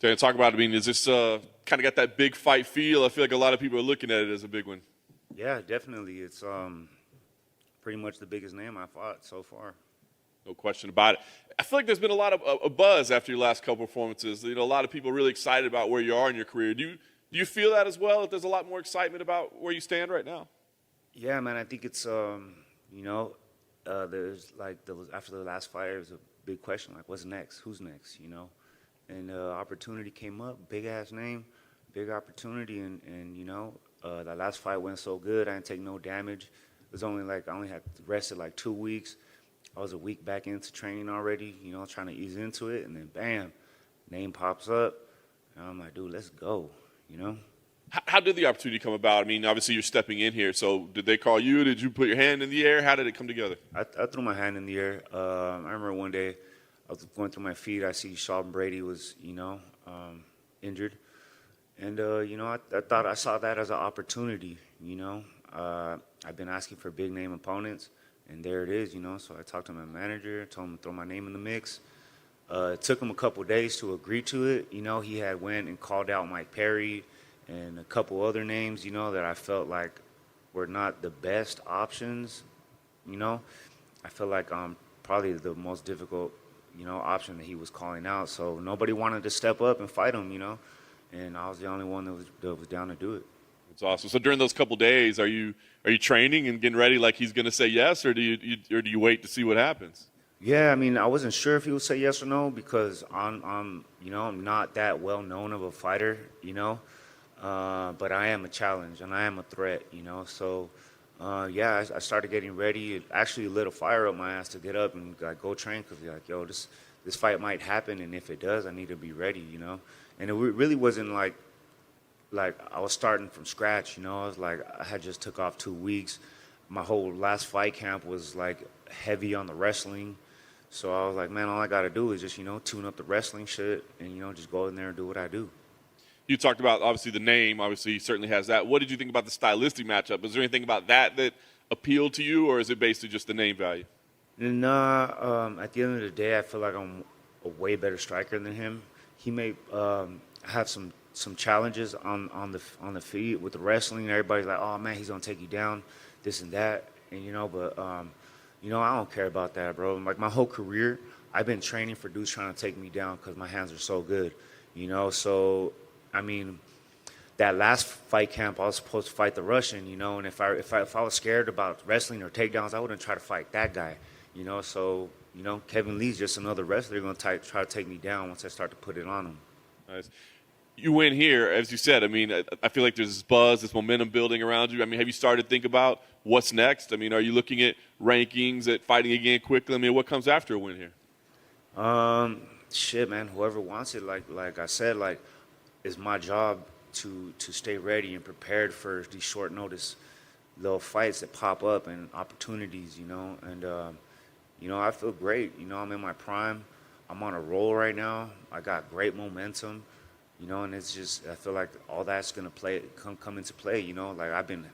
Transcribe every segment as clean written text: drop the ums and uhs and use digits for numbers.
So talk about, I mean, is this kind of got that big fight feel? I feel like a lot of people are looking at it as a big one. Yeah, definitely. It's pretty much the biggest name I fought so far. No question about it. I feel like there's been a lot of a buzz after your last couple performances. You know, a lot of people are really excited about where you are in your career. Do you feel that as well? That there's a lot more excitement about where you stand right now? Yeah, man. I think it's there's like after the last fight, it was a big question like, what's next? Who's next? And opportunity came up, big ass name, big opportunity, and that last fight went so good. I didn't take no damage. It was only like I only had rested like 2 weeks. I was a week back into training already, trying to ease into it, and then bam, name pops up, and I'm like, dude, let's go, you know. How did the opportunity come about? I mean, obviously you're stepping in here. So did they call you? Did you put your hand in the air? How did it come together? I threw my hand in the air. I remember one day I was going through my feed. I see Sean Brady was, injured. And, I thought I saw that as an opportunity, I've been asking for big name opponents, and there it is, So I talked to my manager, told him to throw my name in the mix. It took him a couple days to agree to it. He had went and called out Mike Perry and a couple other names, that I felt like were not the best options, I feel like I'm probably the most difficult, option that he was calling out. So nobody wanted to step up and fight him, and I was the only one that was down to do it. That's awesome. So during those couple days, are you training and getting ready like he's going to say yes, or do you wait to see what happens? Yeah, I mean, I wasn't sure if he would say yes or no because I'm not that well known of a fighter, but I am a challenge and I am a threat, So, I started getting ready. It actually lit a fire up my ass to get up and go train because like, yo, this fight might happen, and if it does, I need to be ready, And it really wasn't like I was starting from scratch, I was like, I had just took off 2 weeks. My whole last fight camp was like heavy on the wrestling. So I was like, man, all I got to do is just, tune up the wrestling shit and, just go in there and do what I do. You talked about, obviously, the name. Obviously, he certainly has that. What did you think about the stylistic matchup? Is there anything about that appealed to you, or is it basically just the name value? Nah, at the end of the day, I feel like I'm a way better striker than him. He may have some challenges on the feet with the wrestling. Everybody's like, oh, man, he's going to take you down, this and that. And, but I don't care about that, bro. Like, my whole career, I've been training for dudes trying to take me down because my hands are so good, So, I mean, that last fight camp, I was supposed to fight the Russian, and if I was scared about wrestling or takedowns, I wouldn't try to fight that guy, So, Kevin Lee's just another wrestler going to try to take me down once I start to put it on him. Nice. You win here, as you said. I mean, I feel like there's this buzz, this momentum building around you. I mean, have you started to think about what's next? I mean, are you looking at rankings, at fighting again quickly? I mean, what comes after a win here? Shit, man. Whoever wants it, like I said, like, it's my job to stay ready and prepared for these short notice little fights that pop up and opportunities, And I feel great. I'm in my prime. I'm on a roll right now. I got great momentum. And it's just I feel like all that's gonna come into play. Like I've been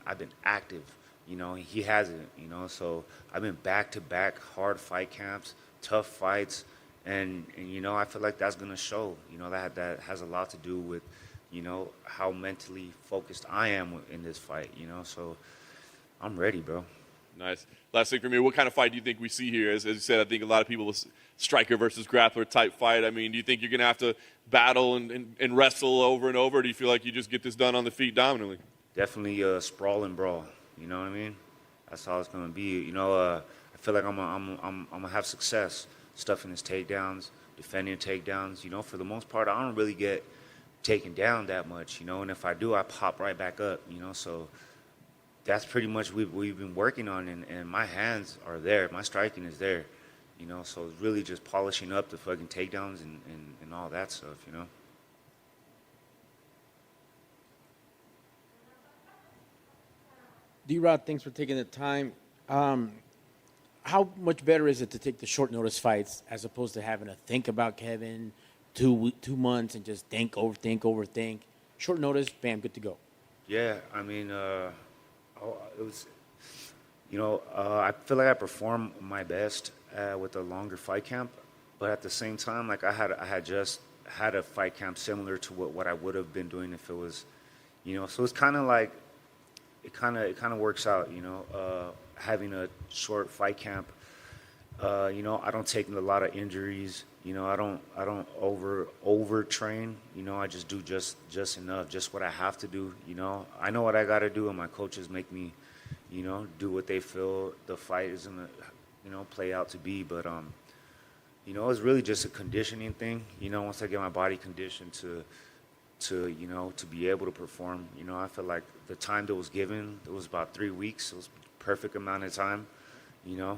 active. He hasn't. So I've been back to back hard fight camps, tough fights, and I feel like that's gonna show. That has a lot to do with how mentally focused I am in this fight. So I'm ready, bro. Nice. Last thing from me, what kind of fight do you think we see here? As you said, I think a lot of people, striker versus grappler type fight. I mean, do you think you're going to have to battle and wrestle over and over? Or do you feel like you just get this done on the feet dominantly? Definitely sprawl and brawl. You know what I mean? That's how it's going to be. I feel like I'm gonna have success stuffing his takedowns, defending takedowns. For the most part, I don't really get taken down that much. And if I do, I pop right back up. So that's pretty much we've been working on, and my hands are there. My striking is there, So it's really just polishing up the fucking takedowns and all that stuff, D-Rod, thanks for taking the time. How much better is it to take the short notice fights as opposed to having to think about Kevin 2 months and just overthink? Short notice, bam, good to go. Yeah, I mean, it was, I feel like I performed my best with a longer fight camp, but at the same time, like I had just had a fight camp similar to what I would have been doing if it was, so it's kind of like, it kind of works out, having a short fight camp. I don't take a lot of injuries. I don't overtrain. I just do just enough, just what I have to do. I know what I got to do, and my coaches make me, do what they feel the fight is gonna, play out to be. But it's really just a conditioning thing. Once I get my body conditioned to be able to perform, I feel like the time that was given, it was about 3 weeks. It was perfect amount of time. A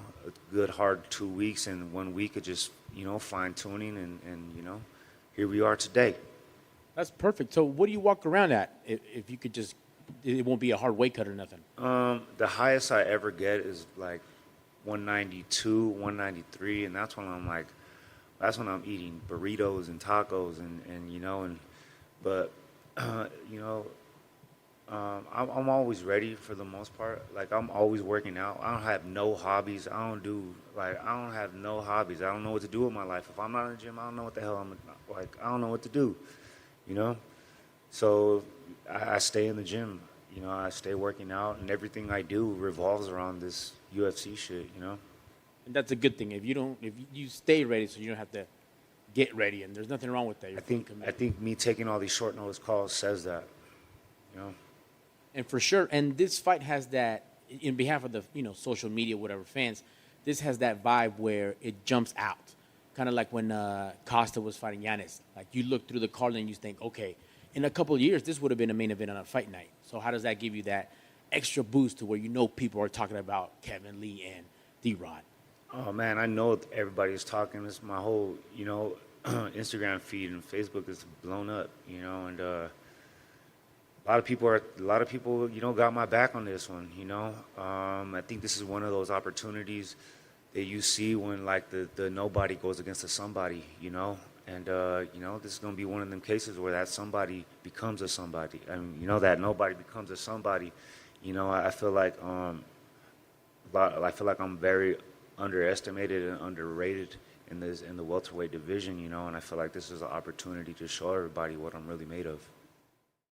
good hard 2 weeks, and 1 week of just fine tuning, and here we are today. That's perfect. So what do you walk around at? If you could just, it won't be a hard weight cut or nothing. The highest I ever get is like 192, 193, and that's when I'm eating burritos and tacos but I'm always ready for the most part. Like, I'm always working out. I don't have no hobbies. I don't have no hobbies. I don't know what to do with my life. If I'm not in the gym, I don't know what the hell I don't know what to do, So I stay in the gym, I stay working out, and everything I do revolves around this UFC shit, And that's a good thing. If you stay ready, so you don't have to get ready, and there's nothing wrong with that. I think me taking all these short notice calls says that, And for sure, and this fight has that, in behalf of the social media, whatever fans, this has that vibe where it jumps out, kind of like when Costa was fighting Giannis. Like, you look through the card and you think, okay, in a couple of years, this would have been a main event on a fight night. So how does that give you that extra boost to where people are talking about Kevin Lee and D-Rod? Oh man, I know everybody's talking. This my whole Instagram feed and Facebook is blown up, and a lot of people got my back on this one. I think this is one of those opportunities that you see when like the nobody goes against the somebody, and this is gonna be one of them cases where that somebody becomes a somebody, and that nobody becomes a somebody. I feel like I'm very underestimated and underrated in the welterweight division, and I feel like this is an opportunity to show everybody what I'm really made of.